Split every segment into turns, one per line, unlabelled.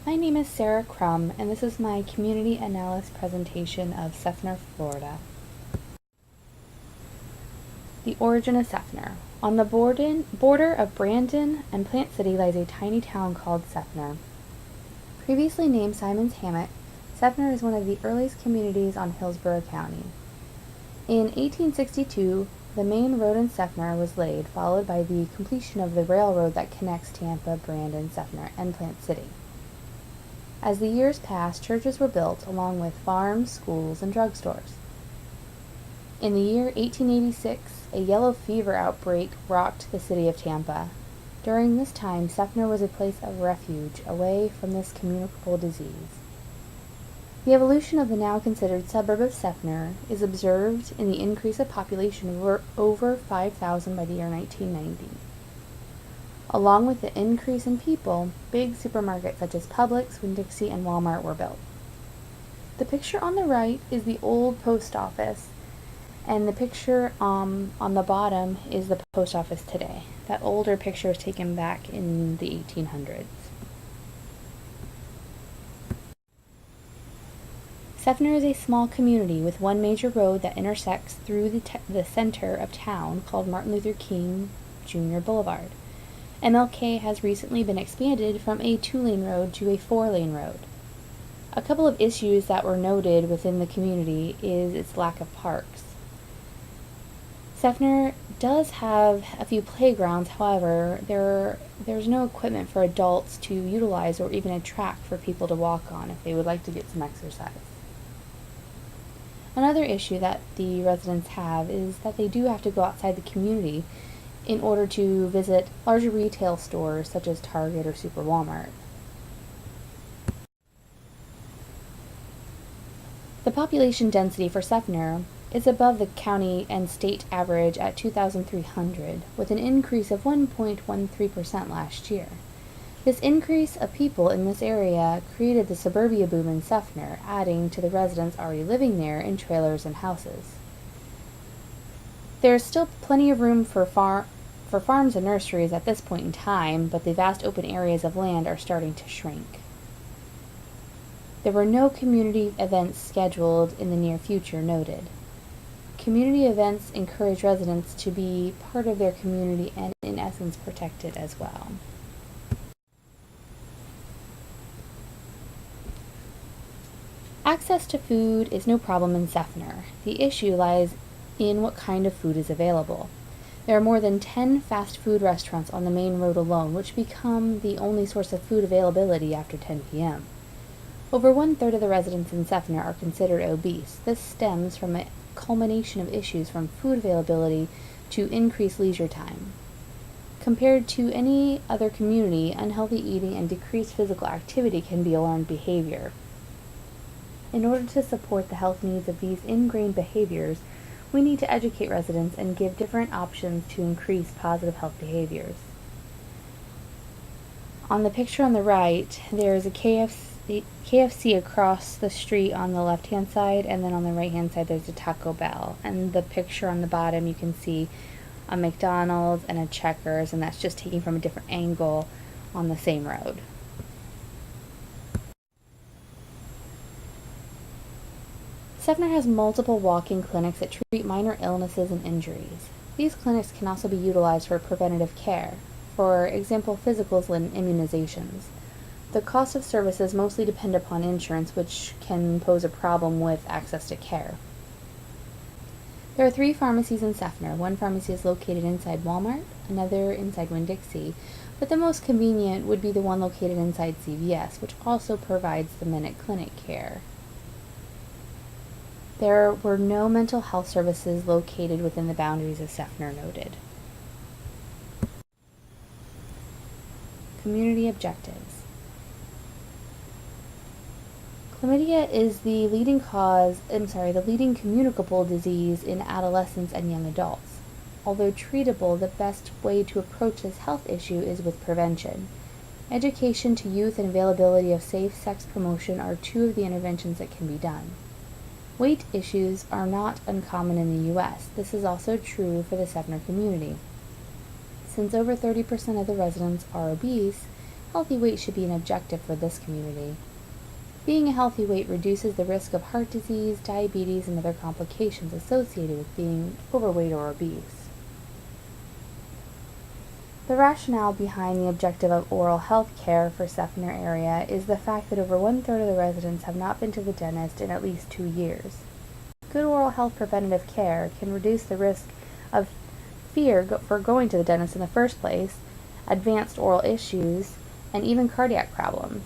My name is Sarah Crum, and this is my community analysis presentation of Seffner, Florida. The origin of Seffner. On the border of Brandon and Plant City lies a tiny town called Seffner. Previously named Simon's Hammock, Seffner is one of the earliest communities on Hillsborough County. In 1862, the main road in Seffner was laid, followed by the completion of the railroad that connects Tampa, Brandon, Seffner, and Plant City. As the years passed, churches were built, along with farms, schools, and drugstores. In the year 1886, a yellow fever outbreak rocked the city of Tampa. During this time, Seffner was a place of refuge, away from this communicable disease. The evolution of the now considered suburb of Seffner is observed in the increase of population of over 5,000 by the year 1990. Along with the increase in people, big supermarkets such as Publix, Winn-Dixie, and Walmart were built. The picture on the right is the old post office, and the picture on the bottom is the post office today. That older picture was taken back in the 1800s. Seffner is a small community with one major road that intersects through the center of town called Martin Luther King Jr. Boulevard. MLK has recently been expanded from a 2-lane road to a 4-lane road. A couple of issues that were noted within the community is its lack of parks. Seffner does have a few playgrounds, however, there's no equipment for adults to utilize or even a track for people to walk on if they would like to get some exercise. Another issue that the residents have is that they do have to go outside the community in order to visit larger retail stores such as Target or Super Walmart. The population density for Seffner is above the county and state average at 2,300, with an increase of 1.13% last year. This increase of people in this area created the suburbia boom in Seffner, adding to the residents already living there in trailers and houses. There is still plenty of room for farms and nurseries at this point in time, but the vast open areas of land are starting to shrink. There were no community events scheduled in the near future noted. Community events encourage residents to be part of their community and, in essence, protect it as well. Access to food is no problem in Seffner. The issue lies in what kind of food is available. There are more than 10 fast food restaurants on the main road alone, which become the only source of food availability after 10 p.m. Over 1/3 of the residents in Seffner are considered obese. This stems from a culmination of issues from food availability to increased leisure time. Compared to any other community, unhealthy eating and decreased physical activity can be a learned behavior. In order to support the health needs of these ingrained behaviors, we need to educate residents and give different options to increase positive health behaviors. On the picture on the right, there is a KFC across the street on the left-hand side, and then on the right-hand side there's a Taco Bell. And the picture on the bottom, you can see a McDonald's and a Checkers, and that's just taken from a different angle on the same road. Seffner has multiple walk-in clinics that treat minor illnesses and injuries. These clinics can also be utilized for preventative care, for example, physicals and immunizations. The cost of services mostly depend upon insurance, which can pose a problem with access to care. There are 3 pharmacies in Seffner. One pharmacy is located inside Walmart, another inside Winn-Dixie, but the most convenient would be the one located inside CVS, which also provides the Minute Clinic care. There were no mental health services located within the boundaries of Seffner noted. Community objectives. Chlamydia is the leading communicable disease in adolescents and young adults. Although treatable, the best way to approach this health issue is with prevention. Education to youth and availability of safe sex promotion are 2 of the interventions that can be done. Weight issues are not uncommon in the U.S. This is also true for the Seffner community. Since over 30% of the residents are obese, Healthy weight should be an objective for this community. Being a healthy weight reduces the risk of heart disease, diabetes, and other complications associated with being overweight or obese. The rationale behind the objective of oral health care for Seffner area is the fact that over 1/3 of the residents have not been to the dentist in at least 2 years. Good oral health preventative care can reduce the risk of fear for going to the dentist in the first place, advanced oral issues, and even cardiac problems.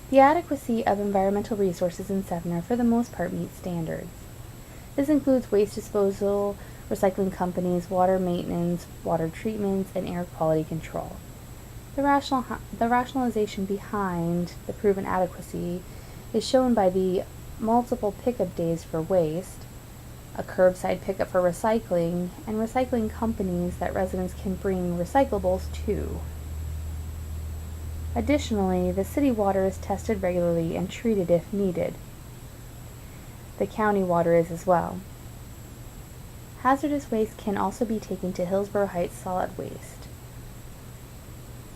The adequacy of environmental resources in Seffner for the most part meets standards. This includes waste disposal, recycling companies, water maintenance, water treatments, and air quality control. The rationalization behind the proven adequacy is shown by the multiple pickup days for waste, a curbside pickup for recycling, and recycling companies that residents can bring recyclables to. Additionally, the city water is tested regularly and treated if needed. The county water is as well. Hazardous waste can also be taken to Hillsborough Heights solid waste.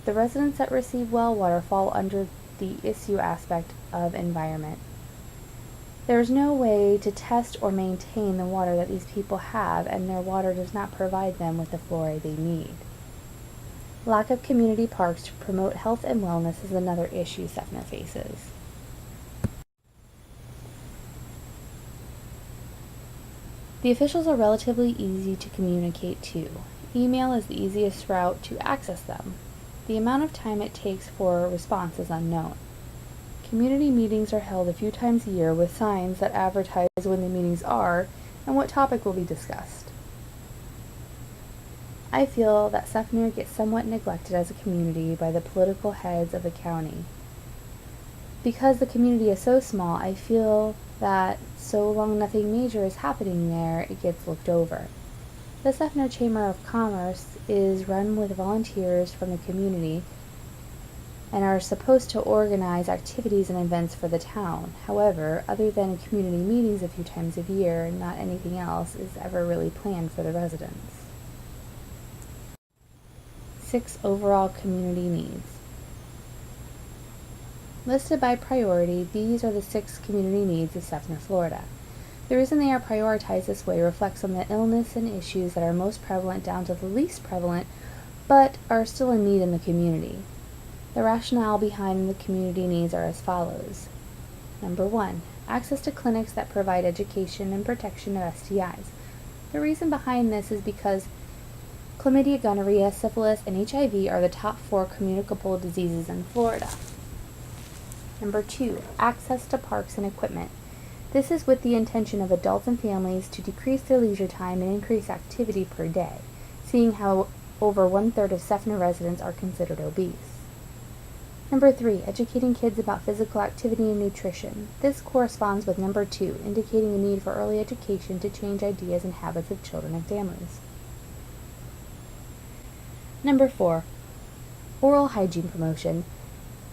The residents that receive well water fall under the issue aspect of environment. There is no way to test or maintain the water that these people have, and their water does not provide them with the fluoride they need. Lack of community parks to promote health and wellness is another issue Seffner faces. The officials are relatively easy to communicate to. Email is the easiest route to access them. The amount of time it takes for a response is unknown. Community meetings are held a few times a year with signs that advertise when the meetings are and what topic will be discussed. I feel that Seffner gets somewhat neglected as a community by the political heads of the county. Because the community is so small, I feel that so long nothing major is happening there, it gets looked over. The Seffner Chamber of Commerce is run with volunteers from the community and are supposed to organize activities and events for the town. However, other than community meetings a few times a year, not anything else is ever really planned for the residents. 6 overall community needs. Listed by priority, these are the 6 community needs of Seffner, Florida. The reason they are prioritized this way reflects on the illness and issues that are most prevalent down to the least prevalent, but are still in need in the community. The rationale behind the community needs are as follows. Number 1, access to clinics that provide education and protection of STIs. The reason behind this is because chlamydia, gonorrhea, syphilis, and HIV are the top 4 communicable diseases in Florida. Number 2, access to parks and equipment. This is with the intention of adults and families to decrease their leisure time and increase activity per day, seeing how over 1/3 of Seffner residents are considered obese. Number 3, educating kids about physical activity and nutrition. This corresponds with number 2, indicating the need for early education to change ideas and habits of children and families. Number 4, oral hygiene promotion.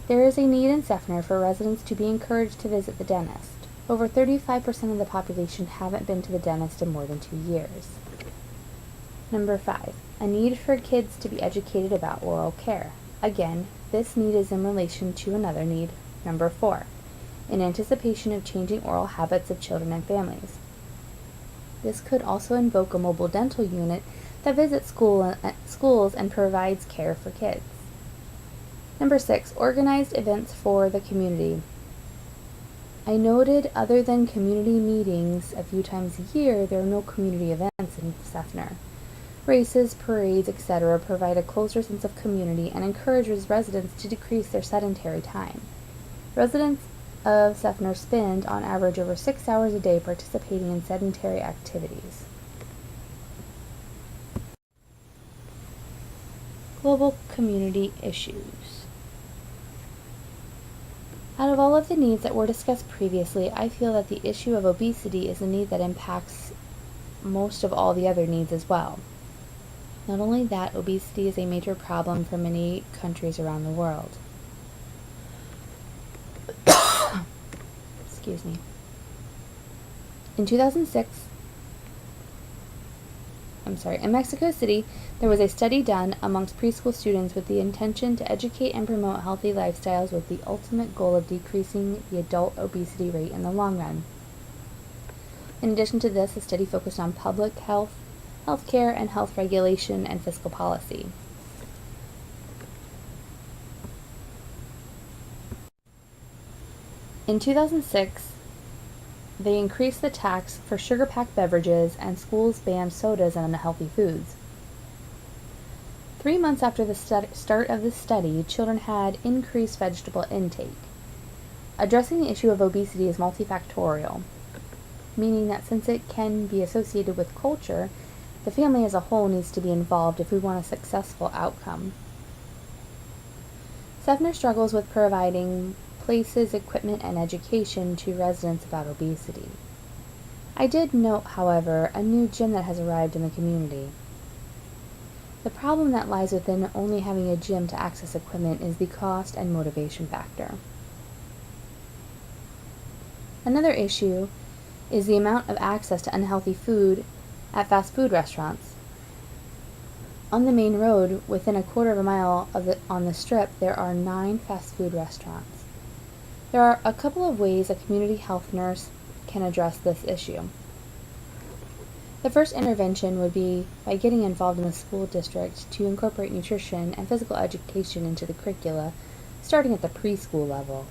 There is a need in Seffner for residents to be encouraged to visit the dentist. Over 35% of the population haven't been to the dentist in more than 2 years. Number 5, a need for kids to be educated about oral care. Again, this need is in relation to another need, number 4, in anticipation of changing oral habits of children and families. This could also invoke a mobile dental unit that visits schools and provides care for kids. Number 6, organized events for the community. I noted other than community meetings a few times a year, there are no community events in Seffner. Races, parades, etc. provide a closer sense of community and encourages residents to decrease their sedentary time. Residents of Seffner spend, on average, over 6 hours a day participating in sedentary activities. Global community issues. Out of all of the needs that were discussed previously, I feel that the issue of obesity is a need that impacts most of all the other needs as well. Not only that, obesity is a major problem for many countries around the world. Excuse me. In 2006, In Mexico City, there was a study done amongst preschool students with the intention to educate and promote healthy lifestyles with the ultimate goal of decreasing the adult obesity rate in the long run. In addition to this, the study focused on public health, healthcare, and health regulation and fiscal policy. In 2006, they increased the tax for sugar-packed beverages, and schools banned sodas and unhealthy foods. 3 months after the start of the study, children had increased vegetable intake. Addressing the issue of obesity is multifactorial, meaning that since it can be associated with culture, the family as a whole needs to be involved if we want a successful outcome. Seffner struggles with providing places, equipment, and education to residents about obesity. I did note, however, a new gym that has arrived in the community. The problem that lies within only having a gym to access equipment is the cost and motivation factor. Another issue is the amount of access to unhealthy food at fast food restaurants. On the main road, within a quarter of a mile on the strip, there are 9 fast food restaurants. There are a couple of ways a community health nurse can address this issue. The first intervention would be by getting involved in the school district to incorporate nutrition and physical education into the curricula, starting at the preschool level.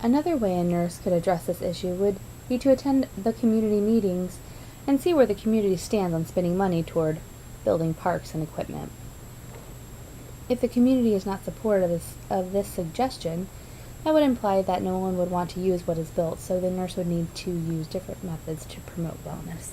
Another way a nurse could address this issue would be to attend the community meetings and see where the community stands on spending money toward building parks and equipment. If the community is not supportive of this suggestion, that would imply that no one would want to use what is built, so the nurse would need to use different methods to promote wellness.